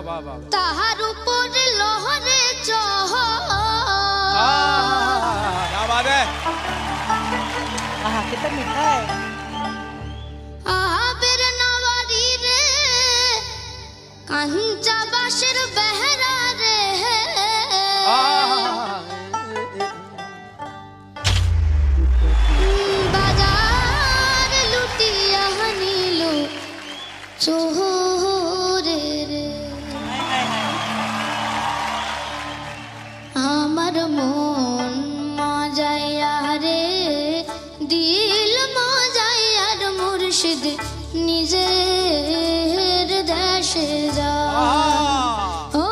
তাহার উপর লহরে চহ कितना मीठा है। आबिर नवारी रे कंचा बाशिर बहरा रे बाजार लुटिया नीलो चोरे रे আমার মন মজাইয়া রে দিল মজাইয়ার মুর্শিদ নিজের দেশে যা ও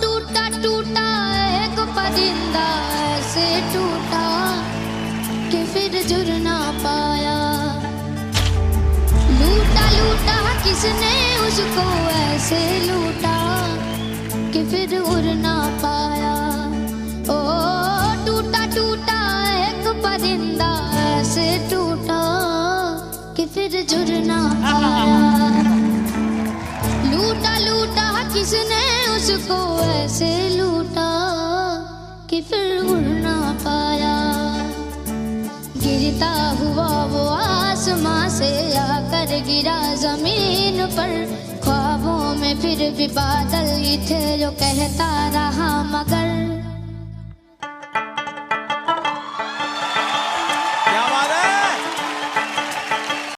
टूटा टूटा एक परिंदा ऐसे टूटा कि फिर जुड़ ना पाया लूटा लूटा किसने उसको ऐसे लूटा कि फिर उड़ ना पाया ओ टूटा टूटा एक परिंदा ऐसे टूटा कि फिर जुड़ ना पाया लूटा लूटा किसने उसको ऐसे लूटा कि फिर उड़ ना पाया गिरता हुआ वो आसमां से आकर गिरा जमीन पर ख्वाबों में फिर भी बादल ही थे जो कहता रहा मगर